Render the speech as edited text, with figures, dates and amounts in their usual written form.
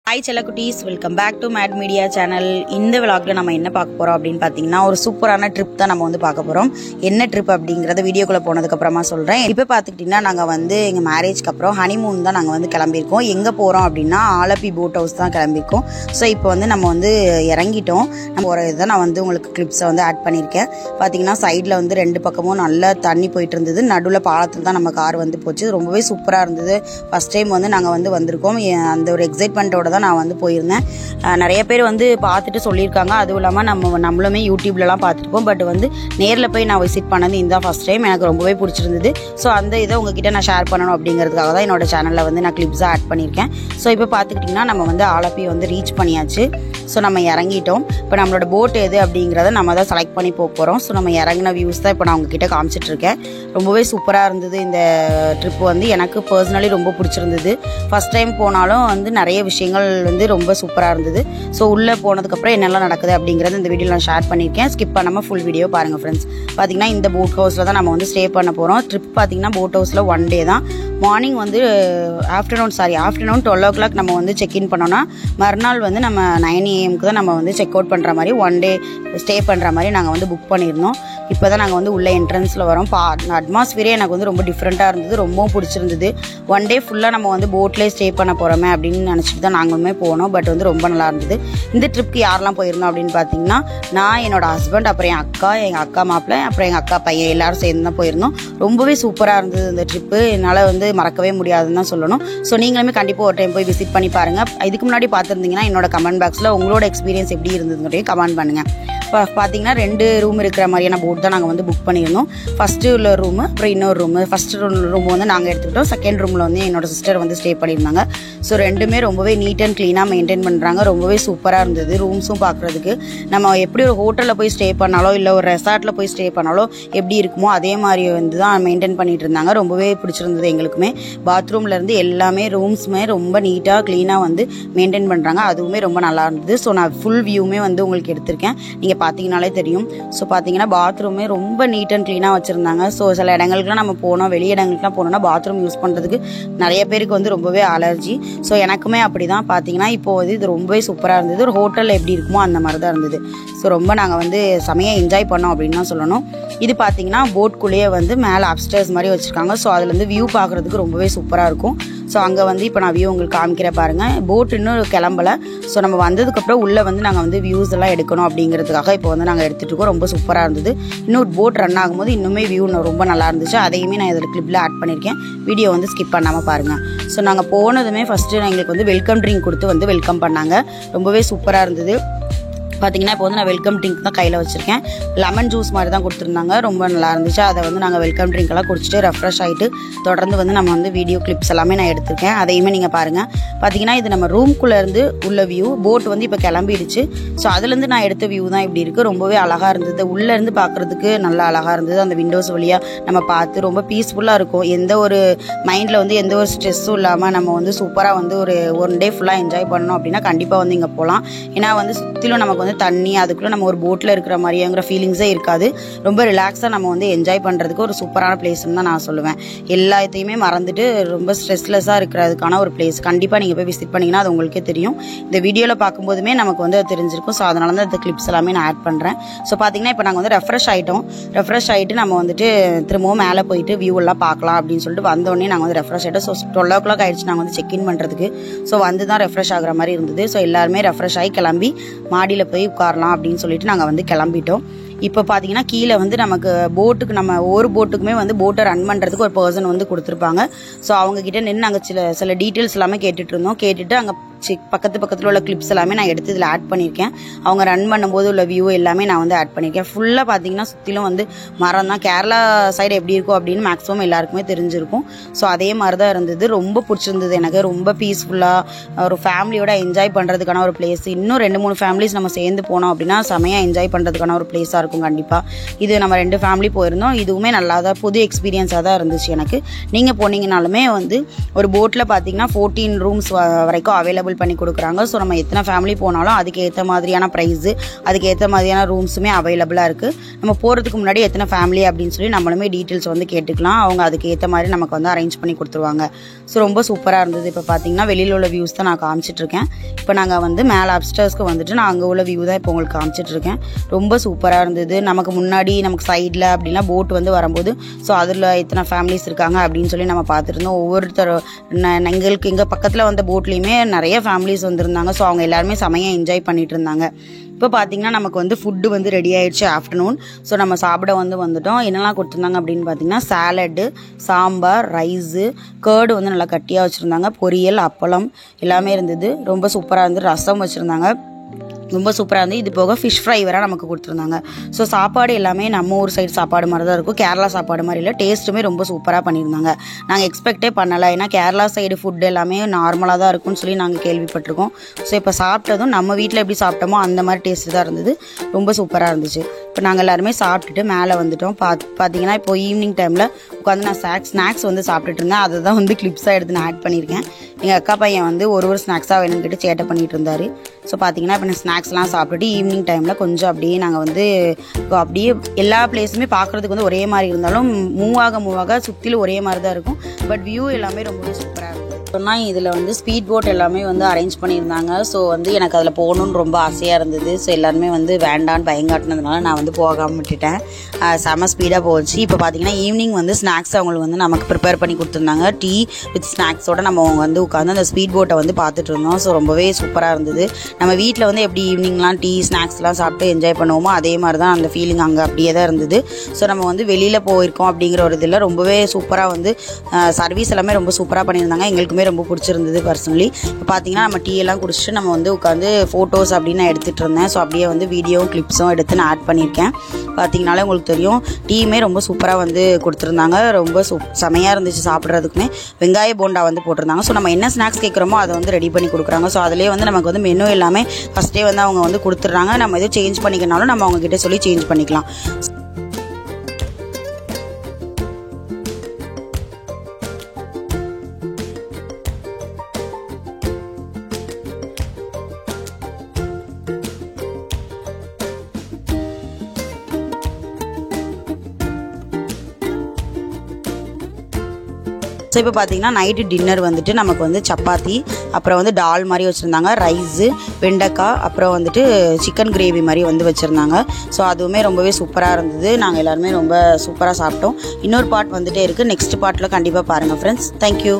Hi Chalakutis, welcome back to Mad Media channel. இந்த vlogல நம்ம என்ன பார்க்க போறோம் அப்படினு பாத்தீங்கன்னா ஒரு சூப்பரான ட்ரிப் தான் நம்ம வந்து பார்க்க போறோம். என்ன ட்ரிப் அப்படிங்கறத வீடியோக்குள்ள போனதுக்கு அப்புறமா சொல்றேன். இப்போ பாத்துக்கிட்டீங்கன்னா நாங்க வந்து எங்க மேரேஜ்க்கு அப்புறம் ஹனிமூன் தான் நாங்க வந்து கிளம்பி இருக்கோம். எங்க போறோம் அப்படினா ஆலப்பி போட் ஹவுஸ் தான் கிளம்பி இருக்கோம். சோ இப்போ வந்து நம்ம வந்து இறங்கிட்டோம். நம்ம ஒரு இத நான் வந்து உங்களுக்கு கிளிப்ஸ் வந்து ஆட் பண்ணிருக்கேன். பாத்தீங்கன்னா சைடுல வந்து ரெண்டு பக்கமும் நல்ல தண்ணி போயிட்டு இருந்தது. நடுவுல பாலத்துல தான் நம்ம கார் வந்து போச்சு. ரொம்பவே சூப்பரா இருந்தது. ஃபர்ஸ்ட் டைம் வந்து நாங்க வந்து வந்திருக்கோம். அந்த ஒரு எக்ஸைட்மென்ட்டோட நான் வந்து போயிருந்தேன். நிறைய பேர் வந்து பார்த்துட்டு சொல்லியிருக்காங்க. அதுவும் இல்லாமல் நம்மளுமே யூடியூப்லலாம் பார்த்துருப்போம். பட் வந்து நேரில் போய் நான் விசிட் பண்ணது இந்த ஃபர்ஸ்ட் டைம். எனக்கு ரொம்பவே பிடிச்சிருந்தது. ஸோ அந்த இதை உங்ககிட்ட நான் ஷேர் பண்ணணும் அப்படிங்கிறதுக்காக தான் என்னோட சேனலில் வந்து நான் கிளிப்ஸாக ஆட் பண்ணியிருக்கேன். ஸோ இப்போ பார்த்துக்கிட்டிங்கன்னா நம்ம வந்து ஆலப்பி வந்து ரீச் பண்ணியாச்சு. ஸோ நம்ம இறங்கிட்டோம். இப்போ நம்மளோட போட் எது அப்படிங்கிறத நம்ம தான் செலக்ட் பண்ணி போகிறோம். ஸோ நம்ம இறங்கின வியூஸ் தான் இப்போ நான் உங்ககிட்ட காமிச்சிட்டு இருக்கேன். ரொம்பவே சூப்பராக இருந்தது. இந்த ட்ரிப் வந்து எனக்கு பர்சனலி ரொம்ப பிடிச்சிருந்தது. ஃபர்ஸ்ட் டைம் போனாலும் வந்து நிறைய விஷயங்கள் வந்து ரொம்ப சூப்பராக இருந்தது. ஸோ உள்ளே போனதுக்கப்புறம் என்னெல்லாம் நடக்குது அப்படிங்கிறது இந்த வீடியோ நான் ஷேர் பண்ணியிருக்கேன். ஸ்கிப் பண்ணாமல் ஃபுல் வீடியோ பாருங்கள் ஃப்ரெண்ட்ஸ். பார்த்தீங்கன்னா இந்த போட் ஹவுஸில் தான் நம்ம வந்து ஸ்டே பண்ண போகிறோம். ட்ரிப் பார்த்தீங்கன்னா போட் ஹவுஸில் 1 டே தான். மார்னிங் வந்து ஆஃப்டர்நூன் 12 o'clock நம்ம வந்து செக்இன் பண்ணோன்னா மறுநாள் வந்து நம்ம 9 AM தான் நம்ம வந்து செக் அவுட் பண்ணுற மாதிரி 1 டே ஸ்டே பண்ணுற மாதிரி நாங்கள் வந்து புக் பண்ணியிருந்தோம். இப்போ தான் நாங்கள் வந்து உள்ள என்ட்ரன்ஸில் வரோம். அட்மாஸ்பியரே எனக்கு வந்து ரொம்ப டிஃப்ரெண்ட்டாக இருந்தது. ரொம்பவும் பிடிச்சிருந்தது. 1 டே ஃபுல்லாக நம்ம வந்து போட்லேயே ஸ்டே பண்ண போகிறோமே அப்படின்னு நினச்சிட்டு தான் நாங்களுமே போனோம். பட் வந்து ரொம்ப நல்லா இருந்தது. இந்த ட்ரிப்க்கு யாரெல்லாம் போயிருந்தோம் அப்படின்னு பார்த்தீங்கன்னா நான், என்னோட ஹஸ்பண்ட், அப்புறம் எங்கள் அக்கா மாப்பிள்ளை, அப்புறம் எங்கள் அக்கா பையன் எல்லாரும் சேர்ந்து தான் போயிருந்தோம். ரொம்பவே சூப்பராக இருந்தது இந்த ட்ரிப்பு. என்னால் வந்து மறக்கவே முடியாதுன்னு தான் சொல்லணும். ஸோ நீங்களுமே கண்டிப்பாக ஒரு டைம் போய் விசிட் பண்ணி பாருங்கள். இதுக்கு முன்னாடி பார்த்துருந்தீங்கன்னா என்னோட கமெண்ட் பாக்ஸில் உங்களோட எக்ஸ்பீரியன்ஸ் எப்படி இருந்ததுங்கிறதையும் கமெண்ட் பண்ணுங்கள். இப்போ பார்த்தீங்கன்னா 2 ரூம் இருக்கிற மாதிரியான போட் தான் நாங்கள் வந்து புக் பண்ணியிருந்தோம். ஃபஸ்ட்டு உள்ள ரூமு, அப்புறம் இன்னொரு ரூமு. ஃபஸ்ட்டு ரூம் வந்து நாங்கள் எடுத்துக்கிட்டோம். செகண்ட் ரூமில் வந்து என்னோட சிஸ்டர் வந்து ஸ்டே பண்ணியிருந்தாங்க. ஸோ ரெண்டுமே ரொம்பவே நீட் அண்ட் க்ளீனாக மெயின்டைன் பண்ணுறாங்க. ரொம்பவே சூப்பராக இருந்தது. ரூம்ஸும் பார்க்குறதுக்கு நம்ம எப்படி ஒரு ஹோட்டலில் போய் ஸ்டே பண்ணாலோ இல்லை ஒரு ரெசார்ட்டில் போய் ஸ்டே பண்ணாலோ எப்படி இருக்குமோ அதே மாதிரி வந்து தான் மெயின்டைன் பண்ணிட்டு இருந்தாங்க. ரொம்பவே பிடிச்சிருந்தது எங்களுக்குமே. பாத்ரூம்லேருந்து எல்லாமே ரூம்ஸுமே ரொம்ப நீட்டாக க்ளீனாக வந்து மெயின்டைன் பண்ணுறாங்க. அதுவுமே ரொம்ப நல்லா இருந்தது. ஸோ நான் ஃபுல் வியூமே வந்து உங்களுக்கு எடுத்திருக்கேன். நீங்கள் பார்த்தீங்கனாலே தெரியும். ஸோ பார்த்தீங்கன்னா பாத்ரூமே ரொம்ப நீட் அண்ட் க்ளீனாக வச்சுருந்தாங்க. ஸோ சில இடங்களுக்குலாம் நம்ம போனோம், வெளி இடங்களுக்குலாம் போனோம்னா பாத்ரூம் யூஸ் பண்ணுறதுக்கு நிறைய பேருக்கு வந்து ரொம்பவே அலர்ஜி. ஸோ எனக்குமே அப்படி தான். பார்த்தீங்கன்னா இப்போ வந்து இது ரொம்பவே சூப்பராக இருந்தது. ஒரு ஹோட்டலில் எப்படி இருக்குமோ அந்த மாதிரி தான் இருந்தது. ஸோ ரொம்ப நாங்கள் வந்து செமையாக என்ஜாய் பண்ணோம் அப்படின்னு தான் சொல்லணும். இது பார்த்தீங்கன்னா போட்குள்ளேயே வந்து மேலே அப்ஸ்டேர்ஸ் மாதிரி வச்சுருக்காங்க. ஸோ அதுலேருந்து வியூ பார்க்குறதுக்கு ரொம்பவே சூப்பராக இருக்கும். ஸோ அங்கே வந்து இப்போ நான் வியூ உங்களுக்கு காமிக்கிற பாருங்கள். போட் இன்னும் கிளம்பலை. ஸோ நம்ம வந்ததுக்கப்புறம் உள்ளே வந்து நாங்கள் வந்து வியூஸ் எல்லாம் எடுக்கணும் அப்படிங்கிறதுக்காக இப்போ வந்து நாங்கள் எடுத்துகிட்டு இருக்கோம். ரொம்ப சூப்பராக இருந்தது. இன்னும் போட் ரன் ஆகும்போது இன்னுமே வியூ ரொம்ப நல்லா இருந்துச்சு. அதையுமே நான் இதில் கிளிப்பில் ஆட் பண்ணியிருக்கேன். வீடியோ வந்து ஸ்கிப் பண்ணாமல் பாருங்கள். ஸோ நாங்கள் போனதுமே ஃபஸ்ட்டு எங்களுக்கு வந்து வெல்கம் ட்ரிங்க் கொடுத்து வந்து வெல்கம் பண்ணாங்க. ரொம்பவே சூப்பராக இருந்தது. பார்த்தீங்கன்னா இப்போ வந்து நான் வெல்கம் ட்ரிங்க் தான் கையில் வச்சுருக்கேன். லெமன் ஜூஸ் மாதிரி தான் கொடுத்துருந்தாங்க. ரொம்ப நல்லா இருந்துச்சு. அதை வந்து நாங்கள் வெல்கம் ட்ரிங்க் எல்லாம் குடிச்சிட்டு ரெஃப்ரெஷ் ஆகிட்டு தொடர்ந்து வந்து நம்ம வந்து வீடியோ கிளிப்ஸ் எல்லாமே நான் எடுத்திருக்கேன். அதையுமே நீங்கள் பாருங்கள். பார்த்தீங்கன்னா இது நம்ம ரூம்குள்ளேருந்து உள்ள வியூ. போட் வந்து இப்போ கிளம்பிடுச்சு. ஸோ அதுலேருந்து நான் எடுத்த வியூ தான் இப்படி இருக்குது. ரொம்பவே அழகாக இருந்தது. உள்ளேருந்து பார்க்குறதுக்கு நல்லா அழகாக இருந்தது. அந்த விண்டோஸ் வழியாக நம்ம பார்த்து ரொம்ப பீஸ்ஃபுல்லாக இருக்கும். எந்த ஒரு மைண்டில் வந்து எந்த ஒரு ஸ்ட்ரெஸ்ஸும் இல்லாமல் நம்ம வந்து சூப்பராக வந்து ஒரு 1 டே ஃபுல்லாக என்ஜாய் பண்ணணும் அப்படின்னா கண்டிப்பாக வந்து இங்கே போகலாம். ஏன்னா வந்து சுற்றிலும் நமக்கு வந்து தண்ணி, அதுக்குள்ளே நம்ம ஒரு போட்டில் இருக்கிற மாதிரிங்கிற ஃபீலிங்ஸே இருக்காது. ரொம்ப ரிலாக்ஸாக நம்ம வந்து என்ஜாய் பண்ணுறதுக்கு ஒரு சூப்பரான பிளேஸ்ன்னு தான் நான் சொல்லுவேன். எல்லாத்தையுமே மறந்துட்டு ரொம்ப ஸ்ட்ரெஸ்லெஸ்ஸாக இருக்கிறதுக்கான ஒரு பிளேஸ். கண்டிப்பாக நீங்கள் போய் விசிட் பண்ணிங்கன்னா அது உங்களுக்கே தெரியும். இந்த வீடியோவில் பார்க்கும்போதுமே நமக்கு வந்து அது தெரிஞ்சிருக்கும். ஸோ அதனால தான் இந்த கிளிப்ஸ் எல்லாமே நான் ஆட் பண்ணுறேன். ஸோ பார்த்தீங்கன்னா இப்போ நாங்கள் வந்து ரெஃப்ரெஷ் ஆகிட்டு நம்ம வந்துட்டு திரும்பவும் மேலே போயிட்டு வியூ எல்லாம் பார்க்கலாம் அப்படின்னு சொல்லிட்டு வந்தோடனே நாங்கள் வந்து ரெஃப்ரெஷ் ஆகிட்டோம். ஸோ 12 o'clock ஆகிடுச்சு நாங்கள் வந்து செக்இன் பண்ணுறதுக்கு. ஸோ வந்து தான் ரெஃப்ரெஷ் ஆகிற மாதிரி இருந்தது. ஸோ எல்லாருமே ரெஃப்ரெஷ் ஆகி கிளம்பி மாடியில் போய் உட்காரலாம் அப்படின்னு சொல்லிட்டு நாங்கள் வந்து கிளம்பிட்டோம். இப்போ பார்த்தீங்கன்னா கீழே வந்து நமக்கு போட்டுக்கு நம்ம ஒவ்வொரு போட்டுக்குமே வந்து போட்டை ரன் பண்ணுறதுக்கு ஒரு பர்சன் வந்து கொடுத்துருப்பாங்க. ஸோ அவங்ககிட்ட நின்று நாங்கள் சில டீட்டெயில்ஸ் எல்லாமே கேட்டுட்டு இருந்தோம். கேட்டுட்டு அங்கே பக்கத்தில் உள்ள கிளிப்ஸ் எல்லாமே நான் எடுத்து இதில் ஆட் பண்ணியிருக்கேன். அவங்க ரன் பண்ணும்போது உள்ள வியூ எல்லாமே நான் வந்து ஆட் பண்ணியிருக்கேன். ஃபுல்லாக பார்த்தீங்கன்னா சுற்றிலும் வந்து மரம் தான். கேரளா சைடு எப்படி இருக்கும் அப்படின்னு மேக்ஸிமம் எல்லாருக்குமே தெரிஞ்சிருக்கும். ஸோ அதே மாதிரி தான் இருந்தது. ரொம்ப பிடிச்சிருந்தது எனக்கு. ரொம்ப பீஸ்ஃபுல்லாக ஒரு ஃபேமிலியோட என்ஜாய் பண்ணுறதுக்கான ஒரு பிளேஸ். இன்னும் 2-3 ஃபேமிலிஸ் நம்ம சேர்ந்து போனோம் அப்படின்னா செமையாக என்ஜாய் பண்ணுறதுக்கான ஒரு பிளேஸாக இருக்கும் கண்டிப்பாக. இது நம்ம 2 ஃபேமிலி போயிருந்தோம். இதுவுமே நல்லா தான் புது எக்ஸ்பீரியன்ஸாக தான் இருந்துச்சு எனக்கு. நீங்கள் போனீங்கனாலுமே வந்து ஒரு போட்டில் பார்த்தீங்கன்னா 14 ரூம்ஸ் வரைக்கும் அவைலபிள் அவைலபிள் பண்ணி கொடுக்குறாங்க. ஸோ நம்ம எத்தனை ஃபேமிலி போனாலும் அதுக்கு ஏற்ற மாதிரியான ப்ரைஸு, அதுக்கு ஏற்ற மாதிரியான ரூம்ஸுமே அவைலபிளாக இருக்குது. நம்ம போகிறதுக்கு முன்னாடி எத்தனை ஃபேமிலி அப்படின்னு சொல்லி நம்மளுமே டீட்டெயில்ஸ் வந்து கேட்டுக்கலாம். அவங்க அதுக்கு ஏற்ற மாதிரி நமக்கு வந்து அரேஞ்ச் பண்ணி கொடுத்துருவாங்க. ஸோ ரொம்ப சூப்பராக இருந்தது. இப்போ பார்த்தீங்கன்னா வெளியில் உள்ள வியூஸ் தான் நான் காமிச்சிட்ருக்கேன். இப்போ நாங்கள் வந்து மேலே அப்ஸ்டர்ஸ்க்கு வந்துட்டு நான் அங்கே உள்ள வியூ தான் இப்போ உங்களுக்கு காமிச்சிட்ருக்கேன். ரொம்ப சூப்பராக இருந்தது. நமக்கு முன்னாடி நமக்கு சைடில் அப்படின்னா போட் வந்து வரும்போது ஸோ அதில் எத்தனை ஃபேமிலிஸ் இருக்காங்க அப்படின்னு சொல்லி நம்ம பார்த்துருந்தோம். ஒவ்வொருத்தர் எங்களுக்கு எங்கள் பக்கத்தில் வந்த போட்லேயுமே நிறைய ஃபேமிலிஸ் வந்திருந்தாங்க. ஸோ அவங்க எல்லாருமே செமையாக என்ஜாய் பண்ணிட்டு இருந்தாங்க. இப்போ பார்த்தீங்கன்னா நமக்கு வந்து ஃபுட்டு வந்து ரெடி ஆயிடுச்சு ஆஃப்டர்நூன். ஸோ நம்ம சாப்பிட வந்துட்டோம். என்னெல்லாம் கொடுத்துருந்தாங்க அப்படின்னு பார்த்தீங்கன்னா சாலடு, சாம்பார், ரைஸு, கேர்டு வந்து நல்லா கட்டியாக வச்சுருந்தாங்க, பொரியல், அப்பளம் எல்லாமே இருந்தது. ரொம்ப சூப்பராக இருந்தது. ரசம் வச்சுருந்தாங்க, ரொம்ப சூப்பராக இருந்து. இது போக ஃபிஷ் ஃப்ரை வேறு நமக்கு கொடுத்துருந்தாங்க. ஸோ சாப்பாடு எல்லாமே நம்ம ஊர் சைடு சாப்பாடு மாதிரி தான் இருக்கும், கேரளா சாப்பாடு மாதிரி இல்லை. டேஸ்ட்டுமே ரொம்ப சூப்பராக பண்ணியிருந்தாங்க. நாங்கள் எக்ஸ்பெக்டே பண்ணலை, ஏன்னா கேரளா சைடு ஃபுட் எல்லாமே நார்மலாக தான் இருக்கும்னு சொல்லி நாங்கள் கேள்விப்பட்டிருக்கோம். ஸோ இப்போ சாப்பிட்டதும் நம்ம வீட்டில் எப்படி சாப்பிட்டோமோ அந்த மாதிரி டேஸ்ட்டு தான் இருந்தது. ரொம்ப சூப்பராக இருந்துச்சு. இப்போ நாங்கள் எல்லாருமே சாப்பிட்டுட்டு மேலே வந்துட்டோம். பார்த்தீங்கன்னா இப்போ ஈவினிங் டைமில் உட்காந்து நான் ஸ்நாக்ஸ் வந்து சாப்பிட்டுட்டு இருந்தேன். அதை தான் வந்து கிளிப்ஸாக எடுத்து நான் ஆட் பண்ணியிருக்கேன். எங்கள் அக்கா பையன் வந்து ஒரு ஸ்நாக்ஸாக வேணும்னு கேட்டு சேட்டை பண்ணிட்டு இருந்தார். ஸோ பார்த்தீங்கன்னா இப்போ நான் ஸ்நாக்ஸ்லாம் சாப்பிட்டுட்டு ஈவினிங் டைமில் கொஞ்சம் அப்படியே நாங்கள் வந்து அப்படியே எல்லா பிளேஸுமே பார்க்குறதுக்கு வந்து ஒரே மாதிரி இருந்தாலும் மூவ் ஆக சுற்றிலும் ஒரே மாதிரி தான் இருக்கும். பட் வியூ எல்லாமே ரொம்பவே சூப்பராக இருக்கும். சொன்னால் இதில் வந்து ஸ்பீட் போட் எல்லாமே வந்து அரேஞ்ச் பண்ணியிருந்தாங்க. ஸோ வந்து எனக்கு அதில் போகணுன்னு ரொம்ப ஆசையாக இருந்தது. ஸோ எல்லாருமே வந்து வேண்டான்னு பயங்காட்டினதுனால நான் வந்து போகாமல் விட்டுட்டேன். செம ஸ்பீடாக போச்சு. இப்போ பார்த்தீங்கன்னா ஈவினிங் வந்து ஸ்நாக்ஸ் அவங்களுக்கு வந்து நமக்கு ப்ரிப்பேர் பண்ணி கொடுத்துருந்தாங்க. டீ வித் ஸ்நாக்ஸோட நம்ம வந்து உட்காந்து அந்த ஸ்பீட் போட்டை வந்து பார்த்துட்டு இருந்தோம். ஸோ ரொம்பவே சூப்பராக இருந்தது. நம்ம வீட்டில் வந்து எப்படி ஈவினிங்லாம் டீ ஸ்நாக்ஸ்லாம் சாப்பிட்டு என்ஜாய் பண்ணுவோமோ அதே மாதிரி தான் அந்த ஃபீலிங் அங்கே அப்படியே தான் இருந்தது. ஸோ நம்ம வந்து வெளியில் போயிருக்கோம் அப்படிங்கிற ஒரு இதில் ரொம்பவே சூப்பராக வந்து சர்வீஸ் எல்லாமே ரொம்ப சூப்பராக பண்ணியிருந்தாங்க. எங்களுக்குமே ரொம்ப பிடிச்சிருந்தது பர்சனலி. இப்போ பார்த்தீங்கன்னா நம்ம டீ எல்லாம் குடிச்சிட்டு நம்ம வந்து உட்காந்து ஃபோட்டோஸ் அப்படின்னு நான் எடுத்துகிட்டு இருந்தேன். ஸோ அப்படியே வந்து வீடியோவும் கிளிப்ஸும் எடுத்து நான் ஆட் பண்ணியிருக்கேன். பார்த்தீங்கனாலே உங்களுக்கு தெரியும், டீயுமே ரொம்ப சூப்பராக வந்து கொடுத்துருந்தாங்க. ரொம்ப செமையாக இருந்துச்சு சாப்பிட்றதுக்குமே. வெங்காய போண்டா வந்து போட்டிருந்தாங்க. ஸோ நம்ம என்ன ஸ்நாக்ஸ் கேட்குறோமோ அதை வந்து ரெடி பண்ணி கொடுக்குறாங்க. ஸோ அதிலே வந்து நமக்கு வந்து மெனு எல்லாமே ஃபஸ்ட்டே வந்து அவங்க வந்து கொடுத்துட்றாங்க. நம்ம எதுவும் சேஞ்ச் பண்ணிக்கனாலும் நம்ம அவங்ககிட்ட சொல்லி சேஞ்ச் பண்ணிக்கலாம். ஸோ இப்போ பார்த்தீங்கன்னா நைட்டு டின்னர் வந்துட்டு நமக்கு வந்து சப்பாத்தி, அப்புறம் வந்து டால் மாதிரி வச்சுருந்தாங்க, ரைஸு, வெண்டைக்காய், அப்புறம் வந்துட்டு சிக்கன் கிரேவி மாதிரி வந்து வச்சுருந்தாங்க. ஸோ அதுவுமே ரொம்பவே சூப்பராக இருந்தது. நாங்கள் எல்லாருமே ரொம்ப சூப்பராக சாப்பிட்டோம். இன்னொரு பார்ட் வந்துட்டே இருக்குது. நெக்ஸ்ட் பார்ட்டில் கண்டிப்பாக பாருங்கள் ஃப்ரெண்ட்ஸ். தேங்க்யூ.